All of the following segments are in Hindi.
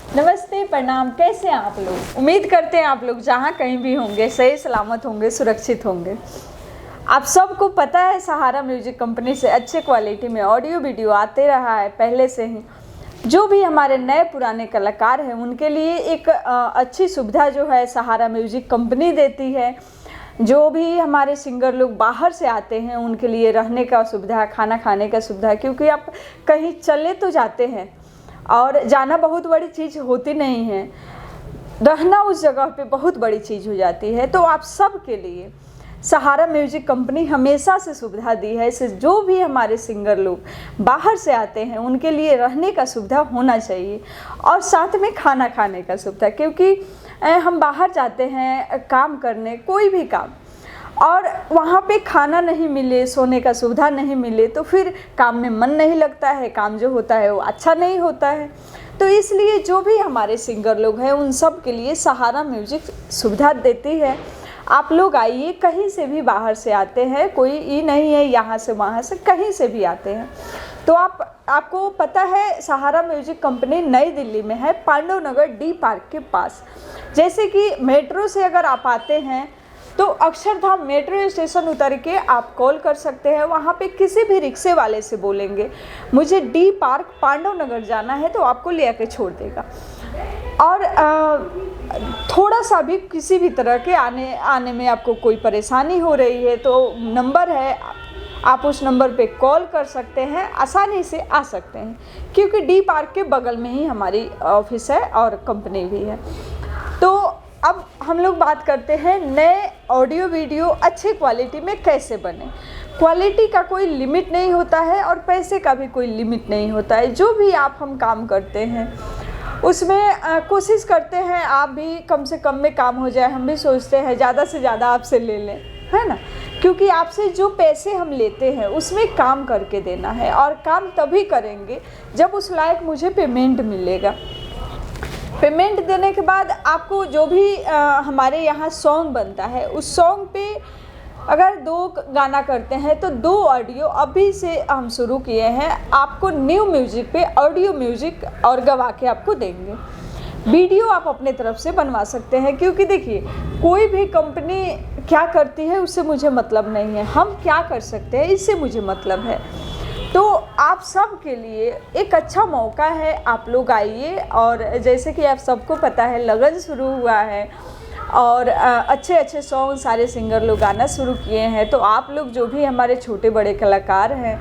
नमस्ते, प्रणाम। कैसे हैं आप लोग? उम्मीद करते हैं आप लोग जहाँ कहीं भी होंगे सही सलामत होंगे, सुरक्षित होंगे। आप सबको पता है सहारा म्यूजिक कंपनी से अच्छे क्वालिटी में ऑडियो वीडियो आते रहा है पहले से ही। जो भी हमारे नए पुराने कलाकार हैं उनके लिए एक अच्छी सुविधा जो है सहारा म्यूजिक कंपनी देती है। जो भी हमारे सिंगर लोग बाहर से आते हैं उनके लिए रहने का सुविधा, खाना खाने का सुविधा, क्योंकि आप कहीं चले तो जाते हैं और जाना बहुत बड़ी चीज़ होती नहीं है, रहना उस जगह पे बहुत बड़ी चीज़ हो जाती है। तो आप सब के लिए सहारा म्यूजिक कंपनी हमेशा से सुविधा दी है। इससे जो भी हमारे सिंगर लोग बाहर से आते हैं उनके लिए रहने का सुविधा होना चाहिए और साथ में खाना खाने का सुविधा, क्योंकि हम बाहर जाते हैं काम करने, कोई भी काम, और वहाँ पे खाना नहीं मिले, सोने का सुविधा नहीं मिले तो फिर काम में मन नहीं लगता है, काम जो होता है वो अच्छा नहीं होता है। तो इसलिए जो भी हमारे सिंगर लोग हैं उन सब के लिए सहारा म्यूजिक सुविधा देती है। आप लोग आइए, कहीं से भी बाहर से आते हैं, कोई ये नहीं है यहाँ से वहाँ से, कहीं से भी आते हैं तो आपको पता है सहारा म्यूजिक कंपनी नई दिल्ली में है, पांडव नगर डी पार्क के पास। जैसे कि मेट्रो से अगर आप आते हैं तो अक्षरधाम मेट्रो स्टेशन उतर के आप कॉल कर सकते हैं। वहाँ पे किसी भी रिक्शे वाले से बोलेंगे मुझे डी पार्क पांडव नगर जाना है तो आपको ले आके छोड़ देगा। और थोड़ा सा भी किसी भी तरह के आने में आपको कोई परेशानी हो रही है तो नंबर है, आप उस नंबर पे कॉल कर सकते हैं, आसानी से आ सकते हैं, क्योंकि डी पार्क के बगल में ही हमारी ऑफिस है और कंपनी भी है। तो अब हम लोग बात करते हैं नए ऑडियो वीडियो अच्छी क्वालिटी में कैसे बने। क्वालिटी का कोई लिमिट नहीं होता है और पैसे का भी कोई लिमिट नहीं होता है। जो भी हम काम करते हैं उसमें कोशिश करते हैं आप भी कम से कम में काम हो जाए। हम भी सोचते हैं ज़्यादा से ज़्यादा आपसे ले लें, है ना, क्योंकि आपसे जो पैसे हम लेते हैं उसमें काम करके देना है और काम तभी करेंगे जब उस लायक मुझे पेमेंट मिलेगा। पेमेंट देने के बाद आपको जो भी हमारे यहाँ सॉन्ग बनता है उस सॉन्ग पे अगर 2 गाना करते हैं तो 2 ऑडियो अभी से हम शुरू किए हैं, आपको न्यू म्यूजिक पे ऑडियो म्यूजिक और गवा के आपको देंगे। वीडियो आप अपने तरफ से बनवा सकते हैं, क्योंकि देखिए कोई भी कंपनी क्या करती है उससे मुझे मतलब नहीं है, हम क्या कर सकते हैं इससे मुझे मतलब है। तो आप सब के लिए एक अच्छा मौका है, आप लोग आइए। और जैसे कि आप सबको पता है लगन शुरू हुआ है और अच्छे अच्छे सॉन्ग सारे सिंगर लोग गाना शुरू किए हैं। तो आप लोग जो भी हमारे छोटे बड़े कलाकार हैं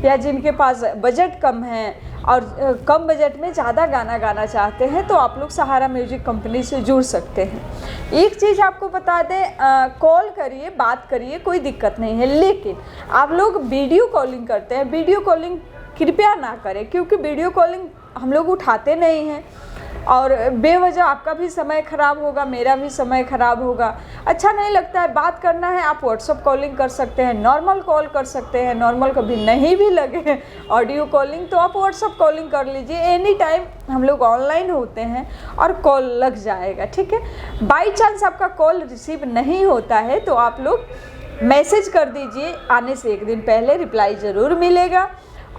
या जिनके पास बजट कम है और कम बजट में ज़्यादा गाना गाना चाहते हैं तो आप लोग सहारा म्यूजिक कंपनी से जुड़ सकते हैं। एक चीज़ आपको बता दें, कॉल करिए, बात करिए, कोई दिक्कत नहीं है, लेकिन आप लोग वीडियो कॉलिंग करते हैं, वीडियो कॉलिंग कृपया ना करें, क्योंकि वीडियो कॉलिंग हम लोग उठाते नहीं हैं और बेवजह आपका भी समय ख़राब होगा, मेरा भी समय ख़राब होगा, अच्छा नहीं लगता है। बात करना है आप व्हाट्सअप कॉलिंग कर सकते हैं, नॉर्मल कॉल कर सकते हैं, नॉर्मल कभी नहीं भी लगे ऑडियो कॉलिंग तो आप व्हाट्सअप कॉलिंग कर लीजिए। एनी टाइम हम लोग ऑनलाइन होते हैं और कॉल लग जाएगा, ठीक है। बाई चांस आपका कॉल रिसीव नहीं होता है तो आप लोग मैसेज कर दीजिए, आने से 1 दिन पहले रिप्लाई ज़रूर मिलेगा।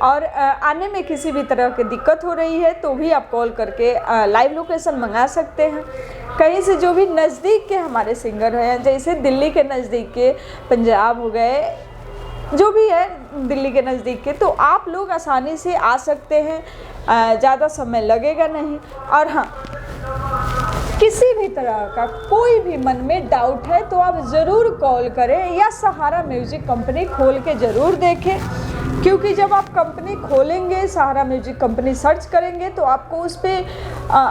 और आने में किसी भी तरह की दिक्कत हो रही है तो भी आप कॉल करके लाइव लोकेशन मंगा सकते हैं। कहीं से जो भी नज़दीक के हमारे सिंगर हैं, जैसे दिल्ली के नज़दीक के, पंजाब हो गए, जो भी है दिल्ली के नज़दीक के, तो आप लोग आसानी से आ सकते हैं, ज़्यादा समय लगेगा नहीं। और हाँ, किसी भी तरह का कोई भी मन में डाउट है तो आप ज़रूर कॉल करें या सहारा म्यूजिक कंपनी खोल के ज़रूर देखें, क्योंकि जब आप कंपनी खोलेंगे, सहारा म्यूजिक कंपनी सर्च करेंगे तो आपको उस पर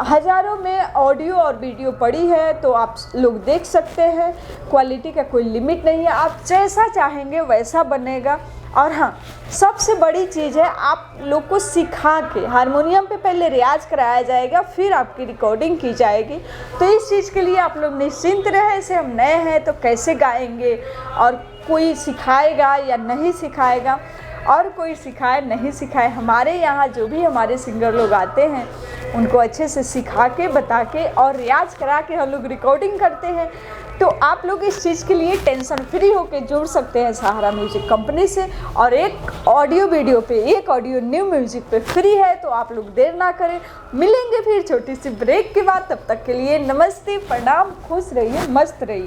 हज़ारों में ऑडियो और वीडियो पड़ी है तो आप लोग देख सकते हैं। क्वालिटी का कोई लिमिट नहीं है, आप जैसा चाहेंगे वैसा बनेगा। और हाँ, सबसे बड़ी चीज़ है आप लोग को सिखा के, हारमोनियम पे पहले रियाज़ कराया जाएगा, फिर आपकी रिकॉर्डिंग की जाएगी। तो इस चीज़ के लिए आप लोग निश्चिंत रहें। ऐसे हम नए हैं तो कैसे गाएंगे और कोई सिखाएगा या नहीं सिखाएगा, और कोई सिखाए नहीं सिखाए, हमारे यहाँ जो भी हमारे सिंगर लोग आते हैं उनको अच्छे से सिखा के, बता के और रियाज़ करा के हम लोग रिकॉर्डिंग करते हैं। तो आप लोग इस चीज़ के लिए टेंशन फ्री होकर जुड़ सकते हैं सहारा म्यूजिक कंपनी से। और एक ऑडियो वीडियो पे, एक ऑडियो न्यू म्यूजिक पे फ्री है, तो आप लोग देर ना करें। मिलेंगे फिर छोटी सी ब्रेक के बाद, तब तक के लिए नमस्ते, प्रणाम, खुश रहिए, मस्त रहिए।